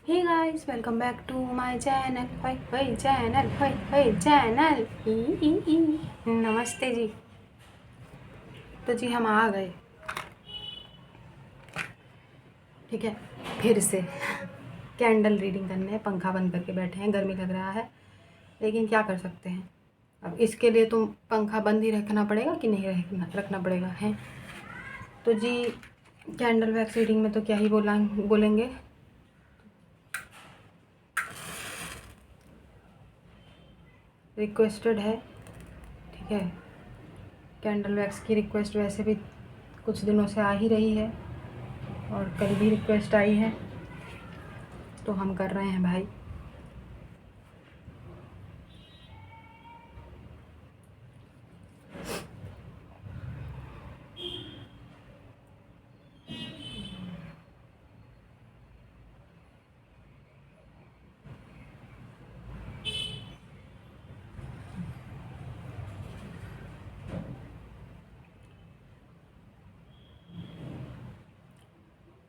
Hey guys, welcome back to my channel. Hi channel, hi channel. ई। नमस्ते जी। तो जी हम आ गए, ठीक है, फिर से कैंडल रीडिंग करने। पंखा बंद करके बैठे हैं, गर्मी लग रहा है, लेकिन क्या कर सकते हैं। अब इसके लिए तो पंखा बंद ही रखना पड़ेगा कि नहीं रखना पड़ेगा है। तो जी कैंडल वैक्स रीडिंग में तो क्या ही बोलेंगे। रिक्वेस्टेड है, ठीक है। कैंडल वैक्स की रिक्वेस्ट वैसे भी कुछ दिनों से आ ही रही है और कल भी रिक्वेस्ट आई है, तो हम कर रहे हैं भाई।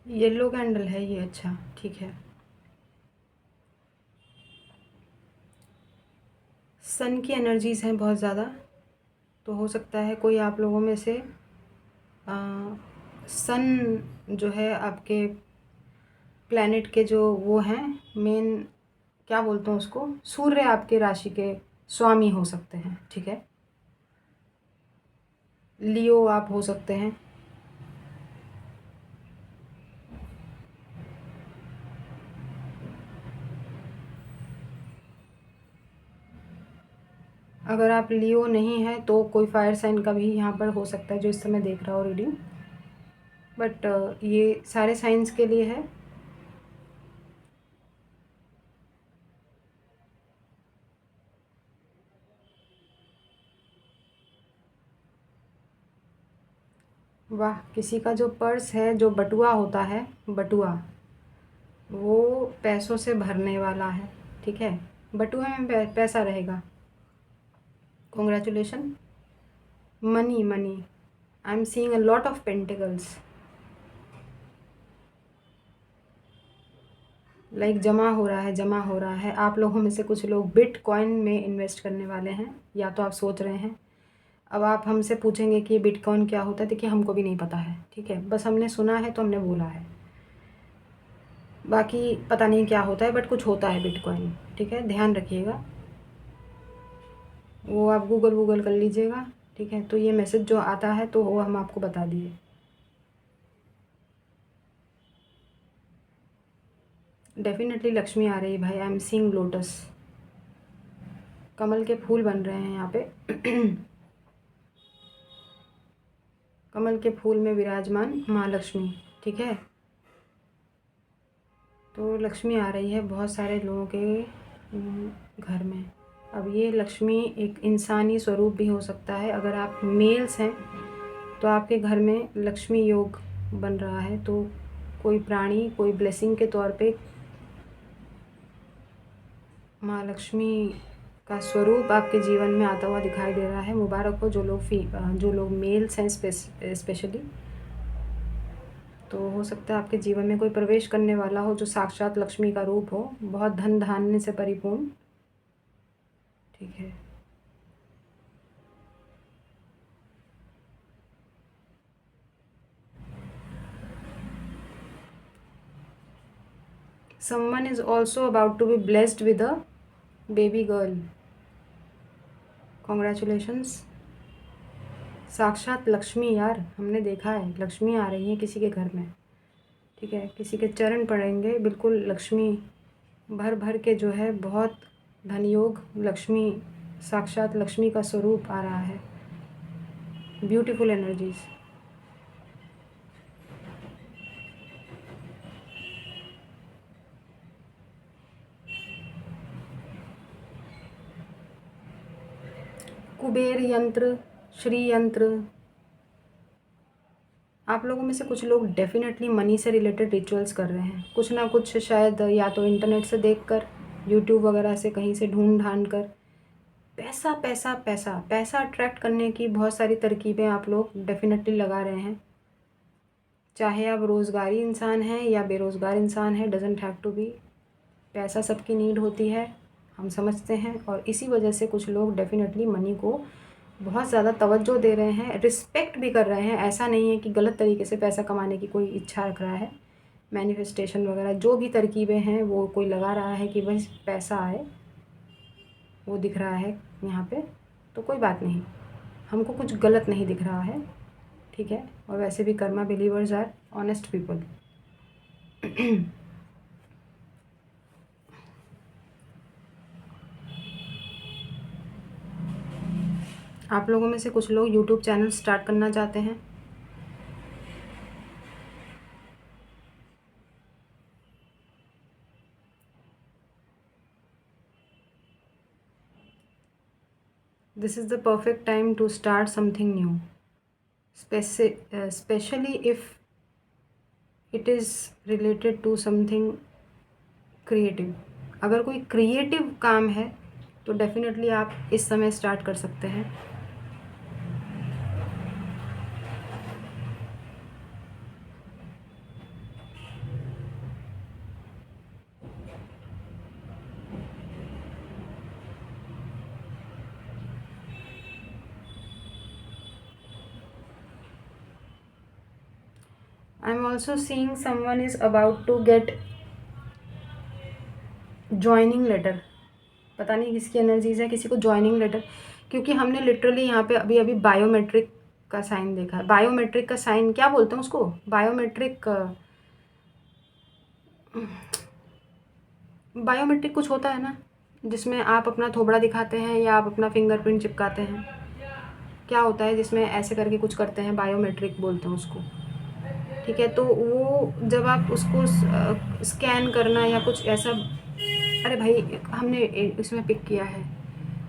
येलो कैंडल है ये, अच्छा ठीक है। सन की एनर्जीज़ हैं बहुत ज़्यादा, तो हो सकता है कोई आप लोगों में से सन जो है आपके प्लैनेट के जो वो हैं मेन, क्या बोलते हैं उसको, सूर्य आपके राशि के स्वामी हो सकते हैं, ठीक है। लियो आप हो सकते हैं। अगर आप लियो नहीं है तो कोई फायर साइन का भी यहाँ पर हो सकता है जो इस समय देख रहा हो रीडिंग, बट ये सारे साइंस के लिए है। वाह, किसी का जो पर्स है, जो बटुआ होता है, बटुआ वो पैसों से भरने वाला है, ठीक है। बटुए में पैसा रहेगा। Congratulation. Money money, I am seeing a lot of pentacles, like जमा हो रहा है, जमा हो रहा है। आप लोगों में से कुछ लोग बिटकॉइन में इन्वेस्ट करने वाले हैं, या तो आप सोच रहे हैं। अब आप हमसे पूछेंगे कि ये बिटकॉइन क्या होता है। देखिए, हमको भी नहीं पता है, ठीक है, बस हमने सुना है तो हमने बोला है, बाकी पता नहीं क्या होता है, बट कुछ होता है बिटकॉइन, ठीक है, ध्यान रखिएगा। वो आप गूगल कर लीजिएगा, ठीक है। तो ये मैसेज जो आता है तो वो हम आपको बता दिए। डेफिनेटली लक्ष्मी आ रही है भाई। आई एम सीइंग लोटस, कमल के फूल बन रहे हैं यहाँ पे। कमल के फूल में विराजमान माँ लक्ष्मी, ठीक है। तो लक्ष्मी आ रही है बहुत सारे लोगों के घर में। अब ये लक्ष्मी एक इंसानी स्वरूप भी हो सकता है। अगर आप मेल्स हैं तो आपके घर में लक्ष्मी योग बन रहा है, तो कोई प्राणी, कोई ब्लेसिंग के तौर पे माँ लक्ष्मी का स्वरूप आपके जीवन में आता हुआ दिखाई दे रहा है। मुबारक हो जो लोग मेल्स हैं स्पेशली। तो हो सकता है आपके जीवन में कोई प्रवेश करने वाला हो जो साक्षात लक्ष्मी का रूप हो, बहुत धन धान्य से परिपूर्ण, ठीक है। Someone is also about to be blessed with a baby girl. Congratulations. साक्षात लक्ष्मी यार, हमने देखा है लक्ष्मी आ रही है किसी के घर में, ठीक है। किसी के चरण पड़ेंगे, बिल्कुल लक्ष्मी भर भर के जो है, बहुत धन योग, लक्ष्मी, साक्षात लक्ष्मी का स्वरूप आ रहा है। Beautiful energies. कुबेर यंत्र, श्री यंत्र। आप लोगों में से कुछ लोग डेफिनेटली मनी से रिलेटेड रिचुअल्स कर रहे हैं, कुछ ना कुछ, शायद या तो इंटरनेट से देखकर, यूट्यूब वगैरह से कहीं से ढूंढ ढांड कर पैसा पैसा पैसा पैसा अट्रैक्ट करने की बहुत सारी तरकीबें आप लोग डेफिनेटली लगा रहे हैं। चाहे आप रोज़गारी इंसान हैं या बेरोज़गार इंसान हैं, डजेंट हैव टू बी। पैसा सबकी नीड होती है, हम समझते हैं, और इसी वजह से कुछ लोग डेफ़िनेटली मनी को बहुत ज़्यादा तवज्जो दे रहे हैं, रिस्पेक्ट भी कर रहे हैं। ऐसा नहीं है कि गलत तरीके से पैसा कमाने की कोई इच्छा रख रहा है। मैनिफेस्टेशन वगैरह जो भी तरकीबें हैं वो कोई लगा रहा है कि बस पैसा आए, वो दिख रहा है यहाँ पे, तो कोई बात नहीं, हमको कुछ गलत नहीं दिख रहा है, ठीक है। और वैसे भी karma believers are honest people. आप लोगों में से कुछ लोग यूट्यूब चैनल स्टार्ट करना चाहते हैं। This is the perfect time to start something new, especially if it is related to something creative. अगर कोई क्रिएटिव काम है तो डेफिनेटली आप इस समय स्टार्ट कर सकते हैं। I am also seeing someone is about to get joining letter. पता नहीं किसकी एनर्जीज़ है, किसी को ज्वाइनिंग लेटर, क्योंकि हमने लिटरली यहाँ पे अभी अभी बायोमेट्रिक का साइन देखा है। बायोमेट्रिक का साइन क्या बोलते हैं उसको? बायोमेट्रिक कुछ होता है ना, जिसमें आप अपना थोबड़ा दिखाते हैं या आप अपना फिंगरप्रिंट चिपकाते हैं। क्या होता है जिसमें ऐसे करके कुछ करते हैं, बायोमेट्रिक बोलते हैं उसको, ठीक है। तो वो जब आप उसको स्कैन करना या कुछ ऐसा, अरे भाई हमने इसमें पिक किया है,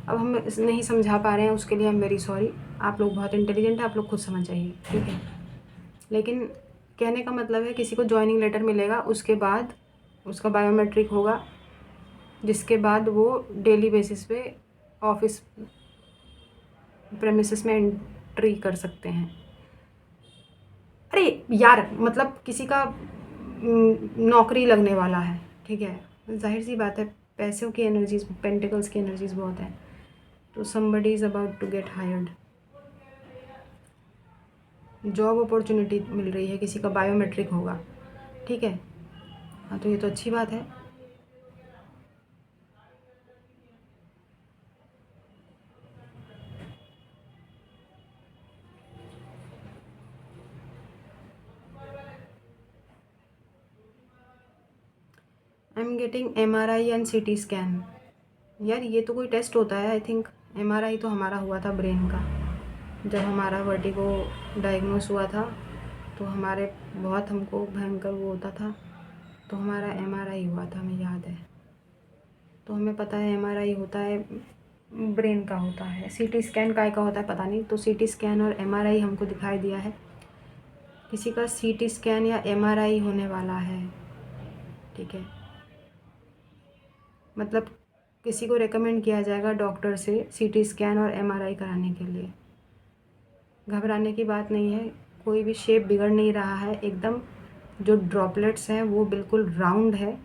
अब हम नहीं समझा पा रहे हैं, उसके लिए आई एम वेरी सॉरी। आप लोग बहुत इंटेलिजेंट है, आप लोग खुद समझ जाइए, ठीक है। लेकिन कहने का मतलब है किसी को ज्वाइनिंग लेटर मिलेगा, उसके बाद उसका बायोमेट्रिक होगा, जिसके बाद वो डेली बेसिस पे ऑफिस प्रेमिसेस में एंट्री कर सकते हैं। अरे यार मतलब किसी का नौकरी लगने वाला है, ठीक है। जाहिर सी बात है, पैसों की एनर्जीज, पेंटिकल्स की एनर्जीज बहुत है, तो somebody is about to get hired. Job opportunity मिल रही है, किसी का बायोमेट्रिक होगा, ठीक है। हाँ तो ये तो अच्छी बात है। I am getting MRI and CT scan. यार ये तो कोई टेस्ट होता है आई थिंक। MRI तो हमारा हुआ था ब्रेन का, जब हमारा वर्टिगो डायग्नोस हुआ था तो हमारे बहुत हमको भयंकर वो होता था, तो हमारा MRI हुआ था, हमें याद है। तो हमें पता है MRI होता है ब्रेन का होता है। CT स्कैन काय का होता है पता नहीं। तो CT स्कैन और MRI हमको दिखाई दिया है। किसी का CT स्कैन या MRI होने वाला है, ठीक है। मतलब किसी को रेकमेंड किया जाएगा डॉक्टर से CT स्कैन और MRI कराने के लिए। घबराने की बात नहीं है, कोई भी शेप बिगड़ नहीं रहा है, एकदम जो ड्रॉपलेट्स हैं वो बिल्कुल राउंड है,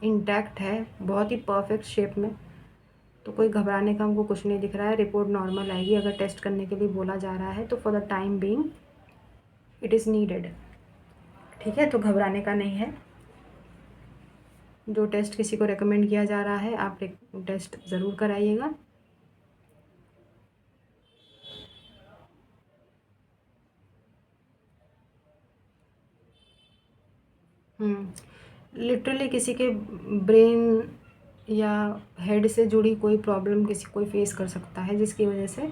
इंटैक्ट है, बहुत ही परफेक्ट शेप में। तो कोई घबराने का हमको कुछ नहीं दिख रहा है। रिपोर्ट नॉर्मल आएगी, अगर टेस्ट करने के लिए बोला जा रहा है तो for the time being it is needed, ठीक है। तो घबराने का नहीं है। जो टेस्ट किसी को रेकमेंड किया जा रहा है आप टेस्ट ज़रूर कराइएगा। लिटरली किसी के ब्रेन या हेड से जुड़ी कोई प्रॉब्लम कोई फेस कर सकता है, जिसकी वजह से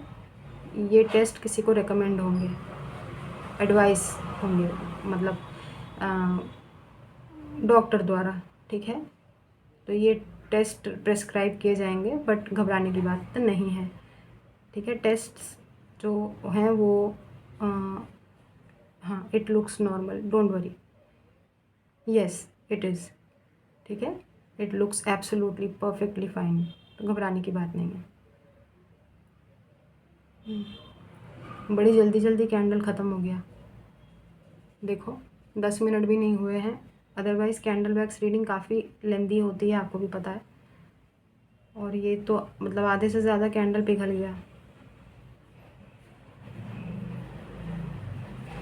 ये टेस्ट किसी को रेकमेंड होंगे, एडवाइस होंगे, मतलब डॉक्टर द्वारा, ठीक है। तो ये टेस्ट प्रेस्क्राइब किए जाएंगे, बट घबराने की बात तो नहीं है, ठीक है। टेस्ट जो हैं वो हाँ, it looks normal, don't worry, yes it is, ठीक है। It looks absolutely perfectly fine, तो घबराने की बात नहीं है। बड़ी जल्दी जल्दी कैंडल ख़त्म हो गया, देखो 10 मिनट भी नहीं हुए हैं अदरवाइज़ कैंडल वैक्स रीडिंग काफ़ी लेंदी होती है, आपको भी पता है। और ये तो मतलब आधे से ज़्यादा कैंडल पिघल गया।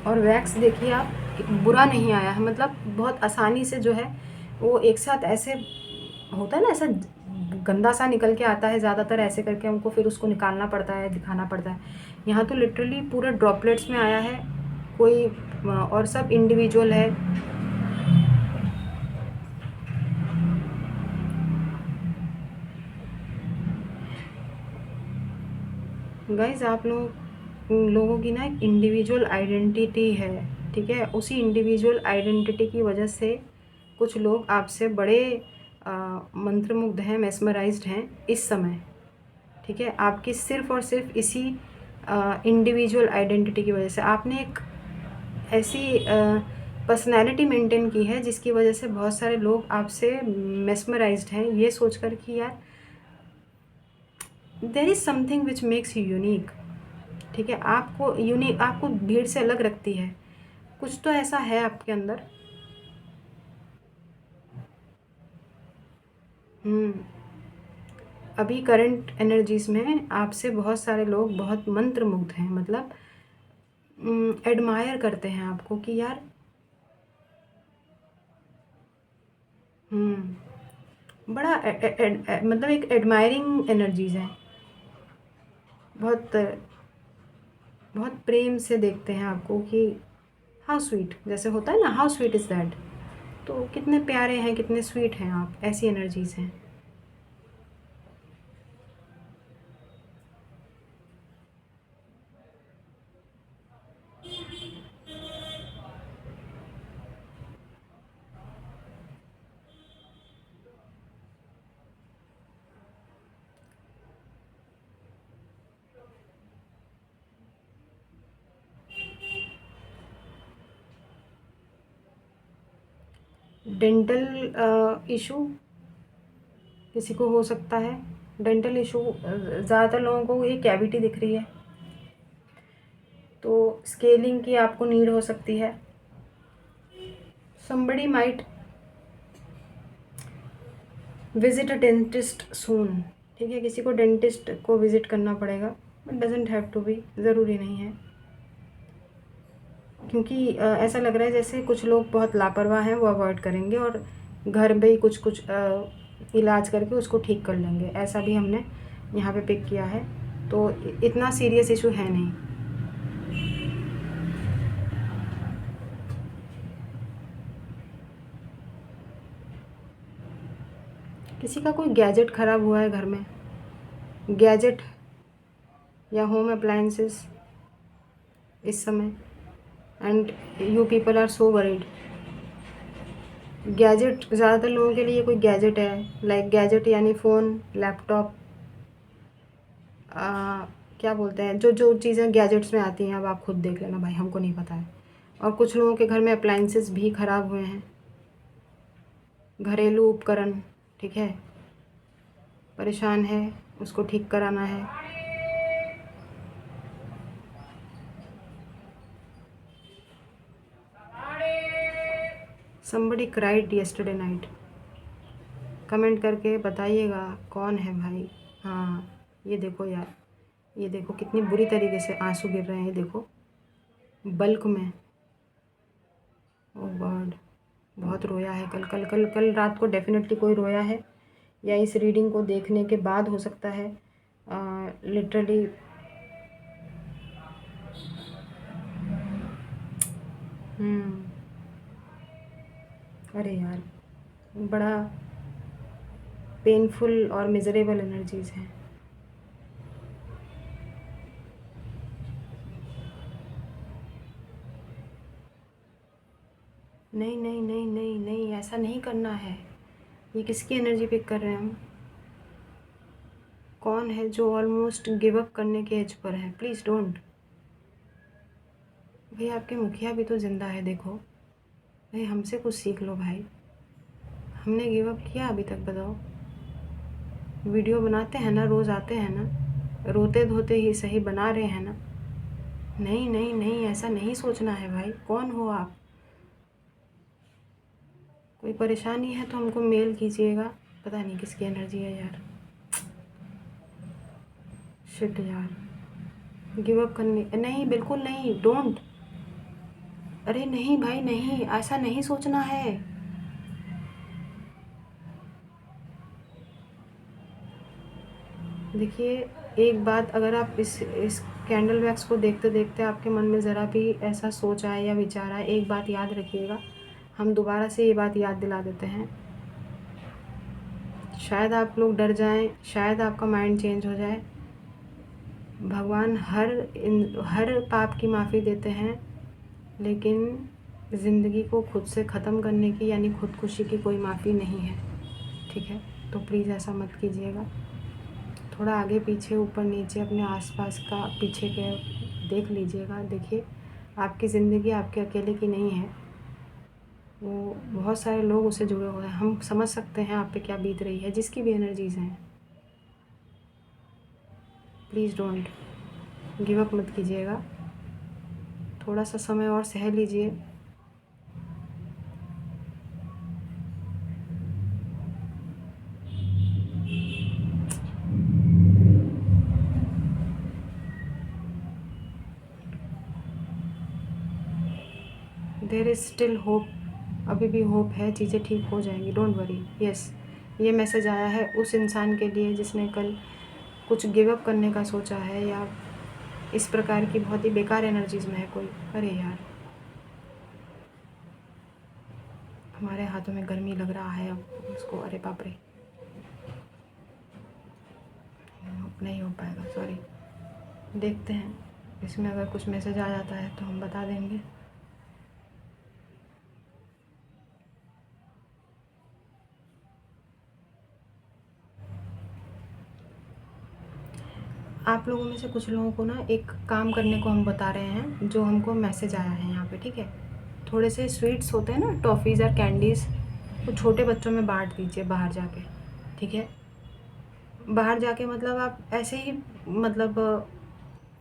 और वैक्स देखिए आप, बुरा नहीं आया है, मतलब बहुत आसानी से जो है वो एक साथ ऐसे होता है ना, ऐसा गंदा सा निकल के आता है, ज़्यादातर ऐसे करके हमको फिर उसको निकालना पड़ता है, दिखाना पड़ता है। यहाँ तो लिटरली पूरा ड्रॉपलेट्स में आया है, कोई और सब इंडिविजुअल है। गाइज आप लोगों की ना एक इंडिविजुअल आइडेंटिटी है, ठीक है। उसी इंडिविजुअल आइडेंटिटी की वजह से कुछ लोग आपसे बड़े मंत्रमुग्ध हैं, मेस्मराइज्ड हैं इस समय, ठीक है। आपकी सिर्फ़ और सिर्फ इसी इंडिविजुअल आइडेंटिटी की वजह से आपने एक ऐसी पर्सनैलिटी मेंटेन की है जिसकी वजह से बहुत सारे लोग आपसे मेस्मराइज्ड हैं, ये सोच कर कि यार there is something which makes you unique, ठीक है। आपको यूनिक, आपको भीड़ से अलग रखती है, कुछ तो ऐसा है आपके अंदर। अभी करंट एनर्जीज़ में आपसे बहुत सारे लोग बहुत मंत्रमुग्ध हैं, मतलब एडमायर करते हैं आपको कि यार बड़ा मतलब एक एडमायरिंग एनर्जीज़ हैं, बहुत बहुत प्रेम से देखते हैं आपको कि हाउ स्वीट, जैसे होता है ना, हाउ स्वीट इज़ दैट, तो कितने प्यारे हैं, कितने स्वीट हैं आप, ऐसी एनर्जीज़ हैं। डेंटल इशू किसी को हो सकता है। डेंटल इशू ज़्यादातर लोगों को ये कैविटी दिख रही है, तो स्केलिंग की आपको नीड हो सकती है। somebody might visit a dentist soon, ठीक है। किसी को डेंटिस्ट को विज़िट करना पड़ेगा, but doesn't have to be, ज़रूरी नहीं है। क्योंकि ऐसा लग रहा है जैसे कुछ लोग बहुत लापरवाह हैं, वो अवॉइड करेंगे और घर में ही कुछ कुछ इलाज करके उसको ठीक कर लेंगे, ऐसा भी हमने यहाँ पे पिक किया है। तो इतना सीरियस इशू है नहीं। किसी का कोई गैजेट ख़राब हुआ है घर में, गैजेट या होम अप्लायंसेस इस समय, and you people are so worried. Gadget ज़्यादातर लोगों के लिए कोई गैजेट है, लाइक गैजेट यानी फ़ोन, लैपटॉप, क्या बोलते हैं, जो जो चीज़ें गैजेट्स में आती हैं, अब आप खुद देख लेना भाई, हमको नहीं पता है। और कुछ लोगों के घर में अप्लायंसेस भी ख़राब हुए हैं, घरेलू उपकरण, ठीक है, परेशान है, उसको ठीक कराना है। somebody cried yesterday night, comment करके बताइएगा कौन है भाई। हाँ, ये देखो यार, ये देखो कितनी बुरी तरीके से आंसू गिर रहे हैं, ये देखो बल्क में। ओह गॉड, बहुत रोया है कल कल कल कल रात को डेफिनेटली कोई रोया है, या इस रीडिंग को देखने के बाद हो सकता है। लिटरली अरे यार, बड़ा पेनफुल और मिजरेबल एनर्जीज़ हैं। नहीं नहीं नहीं नहीं नहीं, ऐसा नहीं करना है। ये किसकी एनर्जी पिक कर रहे हैं हम? कौन है जो ऑलमोस्ट गिव अप करने के एज पर है? Please don't. भाई आपके मुखिया भी तो ज़िंदा है, देखो भाई, हमसे कुछ सीख लो भाई। हमने गिव अप किया अभी तक, बताओ? वीडियो बनाते हैं ना, रोज़ आते हैं ना, रोते धोते ही सही बना रहे हैं ना। नहीं नहीं नहीं, ऐसा नहीं सोचना है भाई। कौन हो आप? कोई परेशानी है तो हमको मेल कीजिएगा। पता नहीं किसकी एनर्जी है यार, शिट यार। गिव अप करने नहीं, बिल्कुल नहीं, डोंट। अरे नहीं भाई नहीं, ऐसा नहीं सोचना है। देखिए, एक बात, अगर आप इस कैंडल वैक्स को देखते देखते आपके मन में ज़रा भी ऐसा सोच आए या विचार आए, एक बात याद रखिएगा, हम दोबारा से ये बात याद दिला देते हैं। शायद आप लोग डर जाएं, शायद आपका माइंड चेंज हो जाए। भगवान हर पाप की माफ़ी देते हैं, लेकिन ज़िंदगी को खुद से ख़त्म करने की यानी खुदकुशी की कोई माफ़ी नहीं है, ठीक है? तो प्लीज़ ऐसा मत कीजिएगा। थोड़ा आगे पीछे ऊपर नीचे अपने आसपास का पीछे के देख लीजिएगा। देखिए, आपकी ज़िंदगी आपके अकेले की नहीं है, वो बहुत सारे लोग उससे जुड़े हुए हैं। हम समझ सकते हैं आप पे क्या बीत रही है, जिसकी भी एनर्जीज़ हैं। प्लीज़ डोंट गिव अप, मत कीजिएगा। थोड़ा सा समय और सह लीजिए। देयर इज़ स्टिल होप, अभी भी होप है, चीज़ें ठीक हो जाएंगी, डोंट वरी। यस, ये मैसेज आया है उस इंसान के लिए जिसने कल कुछ गिव अप करने का सोचा है, या इस प्रकार की बहुत ही बेकार एनर्जीज़ में है कोई। अरे यार, हमारे हाथों में गर्मी लग रहा है अब उसको। अरे बाप रे, नहीं हो पाएगा, सॉरी। देखते हैं, इसमें अगर कुछ मैसेज आ जाता है तो हम बता देंगे। आप लोगों में से कुछ लोगों को ना एक काम करने को हम बता रहे हैं, जो हमको मैसेज आया है यहाँ पे, ठीक है? थोड़े से स्वीट्स होते हैं ना, टॉफ़ीज़ और कैंडीज़, वो छोटे बच्चों में बांट दीजिए बाहर जाके, ठीक है? बाहर जाके मतलब आप ऐसे ही, मतलब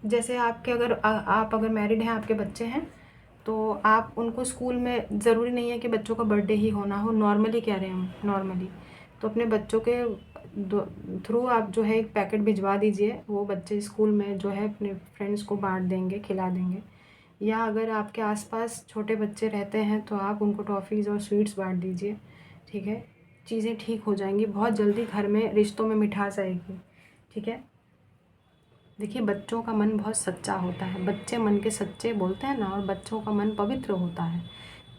जैसे आपके आप अगर मैरिड हैं, आपके बच्चे हैं, तो आप उनको स्कूल में, ज़रूरी नहीं है कि बच्चों का बर्थडे ही होना हो, नॉर्मली कह रहे हैं हम, नॉर्मली तो अपने बच्चों के थ्रू आप जो है एक पैकेट भिजवा दीजिए। वो बच्चे स्कूल में जो है अपने फ्रेंड्स को बांट देंगे, खिला देंगे। या अगर आपके आसपास छोटे बच्चे रहते हैं तो आप उनको टॉफ़ीज़ और स्वीट्स बांट दीजिए, ठीक है? चीज़ें ठीक हो जाएंगी बहुत जल्दी, घर में रिश्तों में मिठास आएगी, ठीक है? देखिए, बच्चों का मन बहुत सच्चा होता है, बच्चे मन के सच्चे बोलते हैं ना, और बच्चों का मन पवित्र होता है,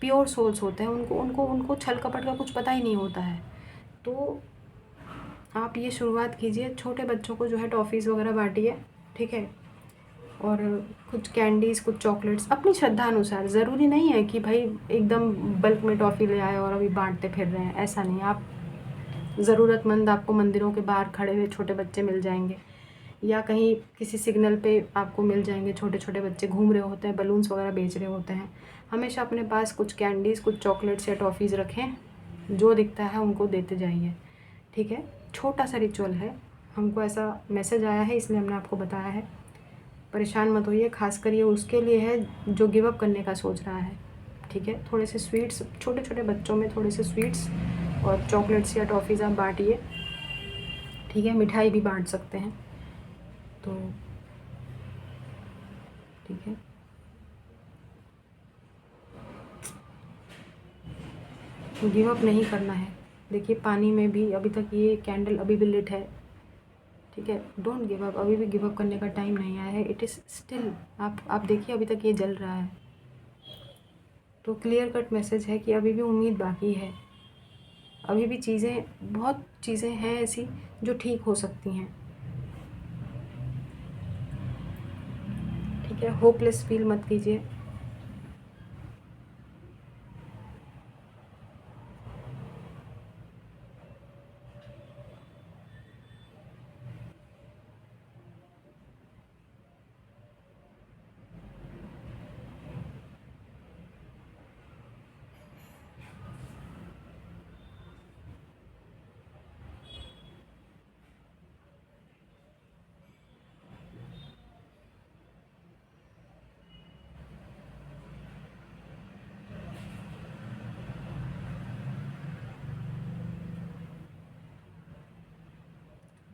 प्योर सोल्स होते हैं। उनको उनको उनको छल कपट का कुछ पता ही नहीं होता है। तो आप ये शुरुआत कीजिए, छोटे बच्चों को जो है टॉफ़ीज़ वगैरह बांटिए, ठीक है? और कुछ कैंडीज़, कुछ चॉकलेट्स अपनी श्रद्धा अनुसार। ज़रूरी नहीं है कि भाई एकदम बल्क में टॉफ़ी ले आए और अभी बांटते फिर रहे हैं, ऐसा नहीं। आप ज़रूरतमंद, आपको मंदिरों के बाहर खड़े हुए छोटे बच्चे मिल जाएंगे, या कहीं किसी सिग्नल पे आपको मिल जाएंगे, छोटे छोटे बच्चे घूम रहे होते हैं, बलून्स वगैरह बेच रहे होते हैं। हमेशा अपने पास कुछ कैंडीज़, कुछ चॉकलेट्स या टॉफ़ीज़ रखें, जो दिखता है उनको देते जाइए, ठीक है? छोटा सा रिचुअल है, हमको ऐसा मैसेज आया है इसलिए हमने आपको बताया है। परेशान मत होइए, खासकर ये उसके लिए है जो गिव अप करने का सोच रहा है, ठीक है? थोड़े से स्वीट्स, छोटे छोटे बच्चों में थोड़े से स्वीट्स और चॉकलेट्स या टॉफ़ीज़ आप बांटिए, ठीक है? मिठाई भी बांट सकते हैं, तो ठीक है। गिव अप नहीं करना है। देखिए, पानी में भी अभी तक ये कैंडल अभी भी लिट है, ठीक है? डोंट गिव अप, अभी भी गिव अप करने का टाइम नहीं आया है। इट इज़ स्टिल, आप देखिए अभी तक ये जल रहा है, तो क्लियर कट मैसेज है कि अभी भी उम्मीद बाकी है। अभी भी चीज़ें, बहुत चीज़ें हैं ऐसी जो ठीक हो सकती हैं, ठीक है? होपलेस फील मत कीजिए।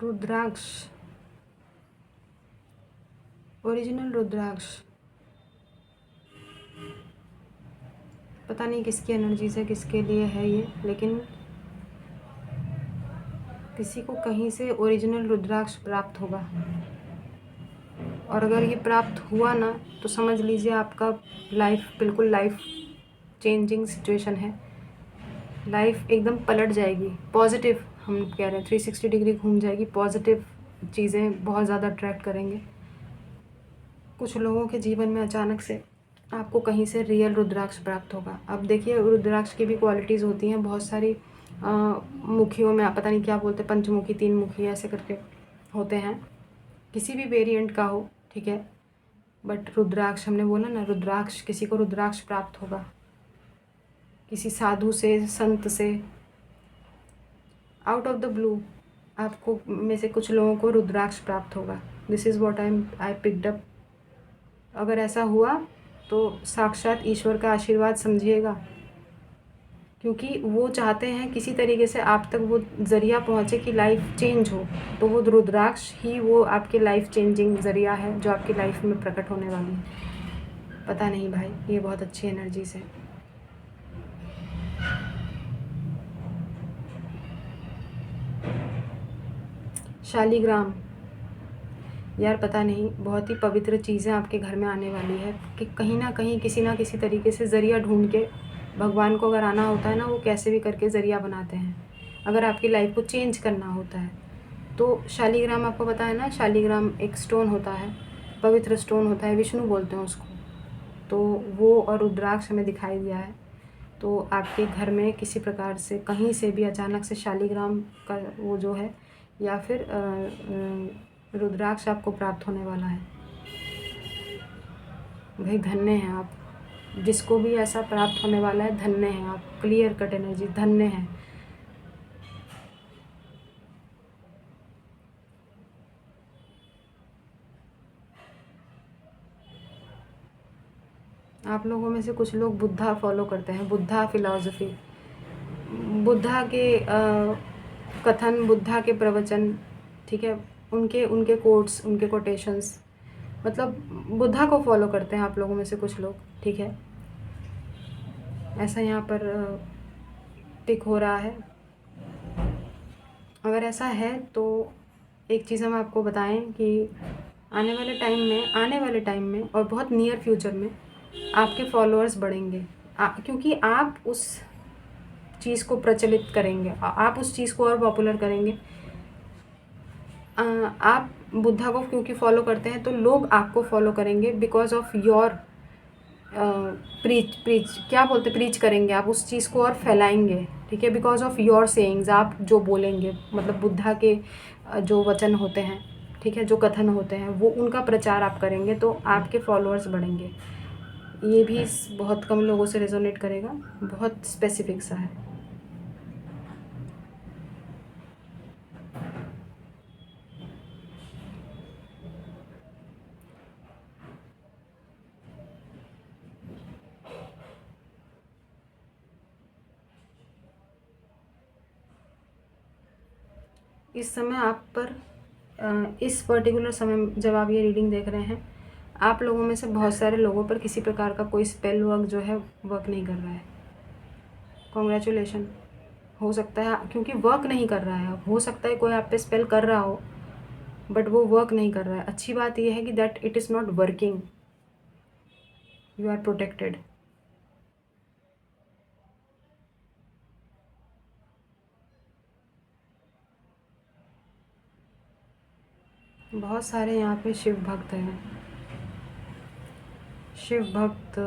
रुद्राक्ष, ओरिजिनल रुद्राक्ष, पता नहीं किसकी एनर्जी से किसके लिए है ये, लेकिन किसी को कहीं से ओरिजिनल रुद्राक्ष प्राप्त होगा। और अगर ये प्राप्त हुआ ना तो समझ लीजिए आपका लाइफ बिल्कुल लाइफ चेंजिंग सिचुएशन है। लाइफ एकदम पलट जाएगी, पॉजिटिव हम कह रहे हैं, 360 डिग्री घूम जाएगी। पॉजिटिव चीज़ें बहुत ज़्यादा अट्रैक्ट करेंगे। कुछ लोगों के जीवन में अचानक से आपको कहीं से रियल रुद्राक्ष प्राप्त होगा। अब देखिए, रुद्राक्ष की भी क्वालिटीज़ होती हैं बहुत सारी। मुखियों में पता नहीं क्या बोलते, पंचमुखी, तीन मुखी, ऐसे करके होते हैं। किसी भी वेरिएंट का हो, ठीक है, बट रुद्राक्ष हमने बोला ना, रुद्राक्ष, किसी को रुद्राक्ष प्राप्त होगा, किसी साधु से, संत से, आउट ऑफ द ब्लू आपको में से कुछ लोगों को रुद्राक्ष प्राप्त होगा। This is what I picked up. अगर ऐसा हुआ तो साक्षात ईश्वर का आशीर्वाद समझिएगा, क्योंकि वो चाहते हैं किसी तरीके से आप तक वो ज़रिया पहुँचे कि लाइफ चेंज हो। तो वो रुद्राक्ष ही वो आपके लाइफ चेंजिंग ज़रिया है जो आपकी लाइफ में प्रकट होने वाली है। पता नहीं भाई, ये बहुत अच्छी एनर्जीज है। शालिग्राम, यार पता नहीं, बहुत ही पवित्र चीज़ें आपके घर में आने वाली है कि कहीं ना कहीं किसी ना किसी तरीके से ज़रिया ढूंढ के भगवान को अगर आना होता है ना, वो कैसे भी करके ज़रिया बनाते हैं। अगर आपकी लाइफ को चेंज करना होता है तो शालिग्राम, आपको पता है ना, शालिग्राम एक स्टोन होता है, पवित्र स्टोन होता है, विष्णु बोलते हैं उसको। तो वो और रुद्राक्ष हमें दिखाई दिया है। तो आपके घर में किसी प्रकार से कहीं से भी अचानक से शालिग्राम का वो जो है, या फिर रुद्राक्ष आपको प्राप्त होने वाला है। भाई धन्य हैं आप, जिसको भी ऐसा प्राप्त होने वाला है, धन्य हैं आप। क्लियर कट एनर्जी, धन्य हैं। आप लोगों में से कुछ लोग बुद्धा फॉलो करते हैं, बुद्धा फिलॉसफी, बुद्धा के कथन, बुद्धा के प्रवचन, ठीक है, उनके उनके कोट्स, उनके कोटेशंस, मतलब बुद्धा को फॉलो करते हैं आप लोगों में से कुछ लोग, ठीक है। ऐसा यहाँ पर टिक हो रहा है। अगर ऐसा है तो एक चीज़ हम आपको बताएं कि आने वाले टाइम में और बहुत नियर फ्यूचर में आपके फॉलोअर्स बढ़ेंगे, क्योंकि आप उस चीज़ को प्रचलित करेंगे, आप उस चीज़ को और पॉपुलर करेंगे। आप बुद्धा को क्योंकि फॉलो करते हैं तो लोग आपको फॉलो करेंगे बिकॉज ऑफ योर प्रीच क्या बोलते, प्रीच करेंगे, आप उस चीज़ को और फैलाएंगे, ठीक है, बिकॉज ऑफ योर सेइंग्स, आप जो बोलेंगे, मतलब बुद्धा के जो वचन होते हैं, ठीक है, जो कथन होते हैं, वो उनका प्रचार आप करेंगे तो आपके फॉलोअर्स बढ़ेंगे। ये भी बहुत कम लोगों से रेजोनेट करेगा, बहुत स्पेसिफिक सा है। इस समय आप पर इस पर्टिकुलर समय जब आप ये रीडिंग देख रहे हैं, आप लोगों में से बहुत सारे लोगों पर किसी प्रकार का कोई स्पेल वर्क जो है वर्क नहीं कर रहा है। कॉन्ग्रेचुलेशन। हो सकता है क्योंकि वर्क नहीं कर रहा है, हो सकता है कोई आप पे स्पेल कर रहा हो बट वो वर्क नहीं कर रहा है। अच्छी बात यह है कि that it is not working, you are protected. बहुत सारे यहाँ पे शिव भक्त हैं, शिव भक्त,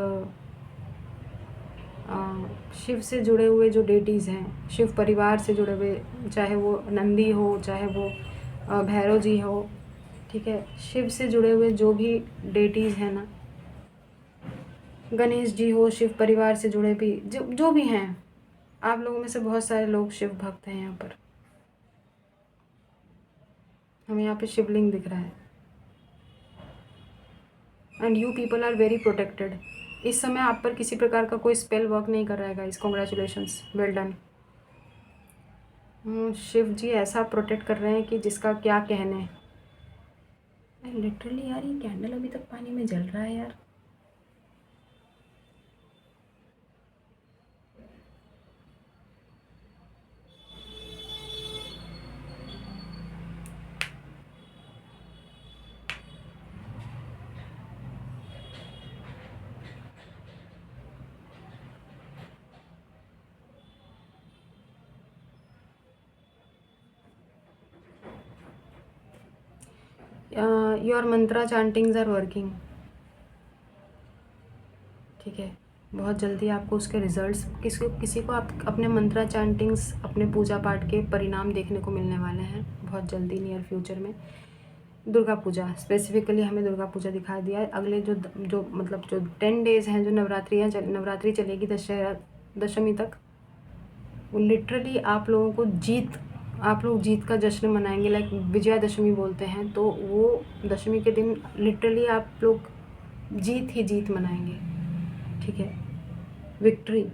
शिव से जुड़े हुए जो डेटीज़ हैं, शिव परिवार से जुड़े हुए, चाहे वो नंदी हो, चाहे वो भैरव जी हो, ठीक है, शिव से जुड़े हुए जो भी डेटीज़ हैं ना, गणेश जी हो, शिव परिवार से जुड़े भी जो भी हैं, आप लोगों में से बहुत सारे लोग शिव भक्त हैं। यहाँ पर हमें यहाँ पे शिवलिंग दिख रहा है and you people are very protected. इस समय आप पर किसी प्रकार का कोई स्पेल वर्क नहीं कर रहा है guys. Congratulations, well done. Shiv ji ऐसा प्रोटेक्ट कर रहे हैं कि जिसका क्या कहने। लिटरली यार, ये कैंडल अभी तक पानी में जल रहा है यार। Your mantra chantings are working. ठीक है, बहुत जल्दी आपको उसके रिजल्ट्स, किसी किसी को आप अपने मंत्रा चैंटिंग्स, अपने पूजा पाठ के परिणाम देखने को मिलने वाले हैं बहुत जल्दी, नियर फ्यूचर में। दुर्गा पूजा स्पेसिफिकली हमें दुर्गा पूजा दिखा दिया है। अगले जो मतलब जो 10 डेज़ हैं, जो नवरात्रि चलेगी दशहरा दशमी तक, वो लिटरली आप लोग जीत का जश्न मनाएंगे, लाइक विजयादशमी बोलते हैं, तो वो दशमी के दिन लिटरली आप लोग जीत ही जीत मनाएंगे। ठीक है, विक्ट्री।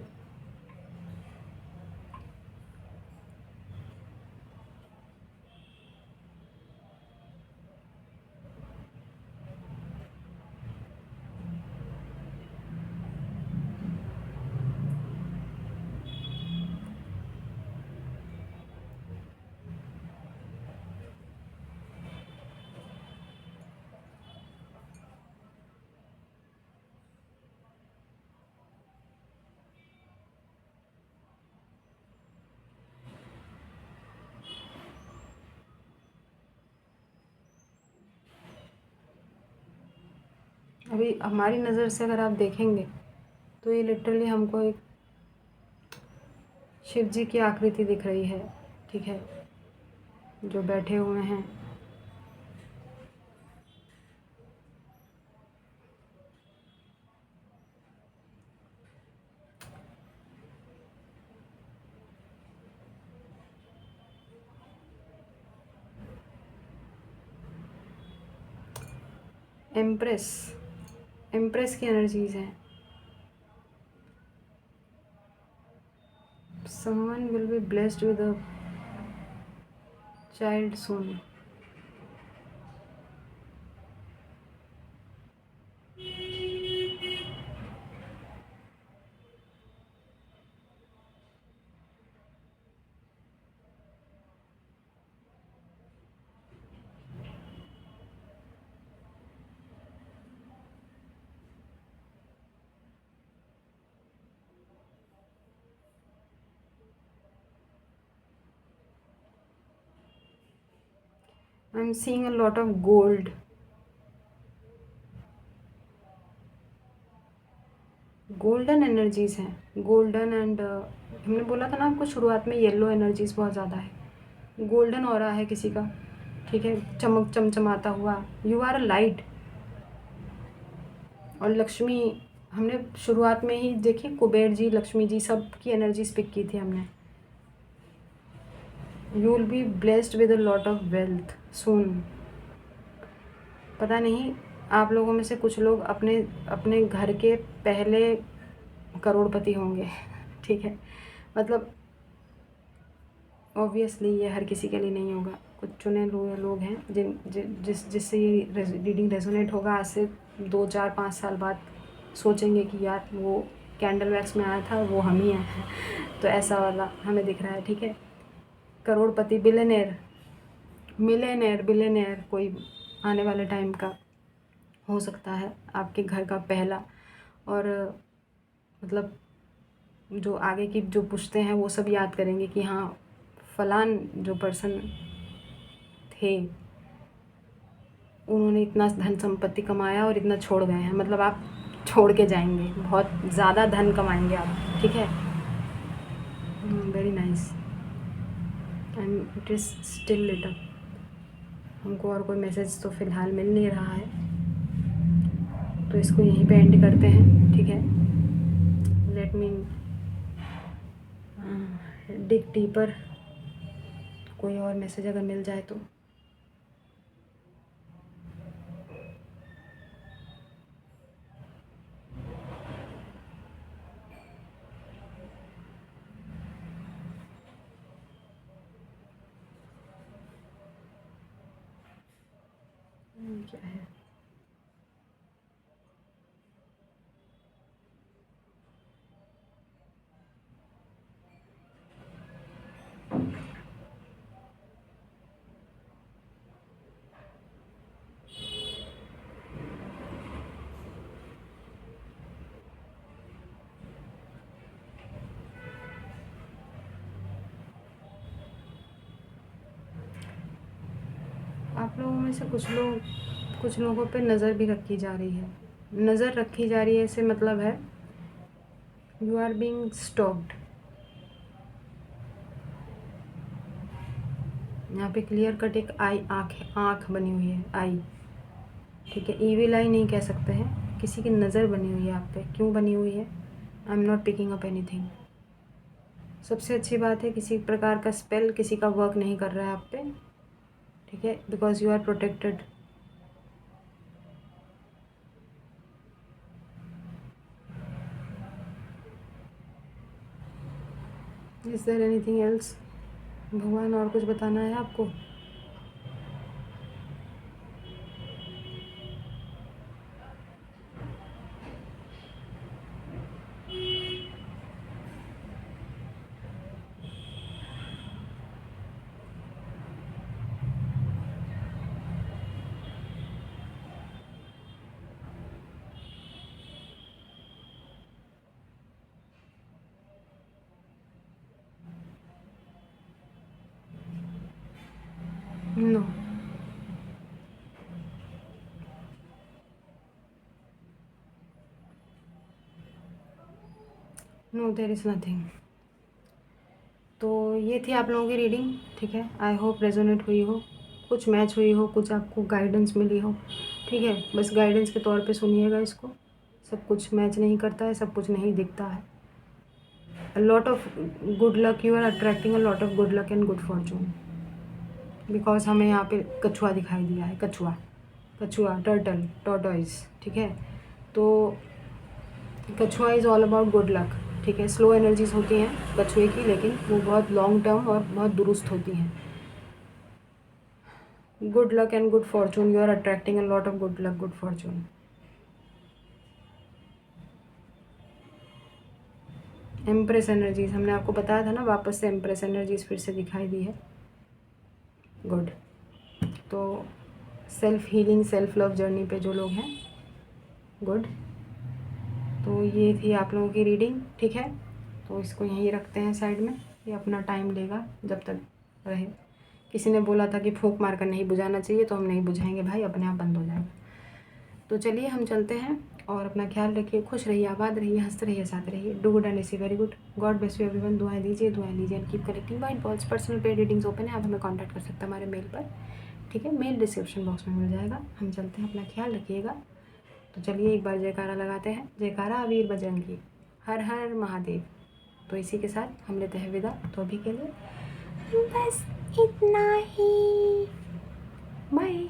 अभी हमारी नज़र से अगर आप देखेंगे तो ये लिटरली हमको एक शिव जी की आकृति दिख रही है। ठीक है, जो बैठे हुए हैं। एम्प्रेस एम्प्रेस की एनर्जीज हैं। Someone will be blessed with a child soon. I am seeing a lot of gold. Golden energies हैं, गोल्डन एंड हमने बोला था ना आपको शुरुआत में, येलो एनर्जीज बहुत ज़्यादा है। गोल्डन ऑरा है किसी का। ठीक है, चमक चमचमाता हुआ। You are a light. और लक्ष्मी, हमने शुरुआत में ही देखी, कुबेर जी, लक्ष्मी जी, सब की एनर्जीज पिक की थी हमने। You will be blessed with a lot of wealth soon. पता नहीं, आप लोगों में से कुछ लोग अपने अपने घर के पहले करोड़पति होंगे। ठीक है, मतलब ऑब्वियसली ये हर किसी के लिए नहीं होगा। कुछ चुने हुए लोग हैं जिससे ये रीडिंग रेजोनेट होगा। आज से 2 4 5 साल बाद सोचेंगे कि यार वो कैंडल वैक्स में आया था, वो हम ही हैं। तो ऐसा वाला हमें दिख रहा है। ठीक है, करोड़पति, बिलियनेयर, मिलियनेयर, बिलियनेयर कोई आने वाले टाइम का हो सकता है, आपके घर का पहला। और मतलब जो आगे की जो पुश्ते हैं वो सब याद करेंगे कि हाँ, फलान जो पर्सन थे, उन्होंने इतना धन संपत्ति कमाया और इतना छोड़ गए हैं। मतलब आप छोड़ के जाएंगे, बहुत ज़्यादा धन कमाएंगे आप। ठीक है, very nice and it is still lit up. हमको और कोई मैसेज तो फ़िलहाल मिल नहीं रहा है, तो इसको यहीं पे एंड करते हैं। ठीक है, लेट मी डिग डीपर। कोई और मैसेज अगर मिल जाए तो। क्या है। आप लोगों में से कुछ लोगों पे नज़र भी रखी जा रही है। नज़र रखी जा रही है इससे मतलब है यू आर बीइंग स्टॉक्ड। यहाँ पे क्लियर कट एक आँख बनी हुई है, आई। ठीक है, ईविल आई नहीं कह सकते हैं, किसी की नज़र बनी हुई है आप पे। क्यों बनी हुई है? I am not picking up anything. सबसे अच्छी बात है किसी प्रकार का स्पेल किसी का वर्क नहीं कर रहा है आप पे। ठीक है, because you are protected. Is there anything else? भगवान और कुछ बताना है आपको? No, no there is nothing. तो ये थी आप लोगों की रीडिंग। ठीक है, आई होप रेजोनेट हुई हो, कुछ मैच हुई हो, कुछ आपको गाइडेंस मिली हो। ठीक है, बस गाइडेंस के तौर पे सुनिएगा इसको। सब कुछ मैच नहीं करता है, सब कुछ नहीं दिखता है। a lot of good luck, you are attracting a lot of good luck and good fortune, because हमें यहाँ पे कछुआ दिखाई दिया है। कछुआ टर्टल टॉर्टोइज। ठीक है, तो कछुआ is all about good luck. ठीक है, स्लो एनर्जीज होती हैं कछुए की, लेकिन वो बहुत लॉन्ग टर्म और बहुत दुरुस्त होती हैं। Good luck and good fortune, you are attracting a lot of good luck good fortune. Empress energies, हमने आपको बताया था ना, वापस से एम्प्रेस एनर्जीज फिर से दिखाई दी है। गुड। तो self healing self love journey पे जो लोग हैं, गुड। तो ये थी आप लोगों की रीडिंग। ठीक है, तो इसको यहीं रखते हैं साइड में, ये अपना टाइम लेगा जब तक रहे। किसी ने बोला था कि फूंक मार कर नहीं बुझाना चाहिए, तो हम नहीं बुझाएंगे भाई, अपने आप बंद हो जाएगा। तो चलिए हम चलते हैं, और अपना ख्याल रखिए, खुश रहिए, आबाद रहिए, हंसते रहिए, साथ रहिए। Do good and see very good. God bless you everyone. दुआएं लीजिए and keep collecting white balls. Personal paid readings open है, आप हमें कॉन्टैक्ट कर सकते हैं हमारे मेल पर। ठीक है, मेल डिस्क्रिप्शन बॉक्स में मिल जाएगा। हम चलते हैं, अपना ख्याल रखिएगा। तो चलिए एक बार जयकारा लगाते हैं। जयकारा वीर बजरंगी, हर हर महादेव। तो इसी के साथ हम लेते हैं विदा, तो अभी के लिए बस इतना ही। बाय।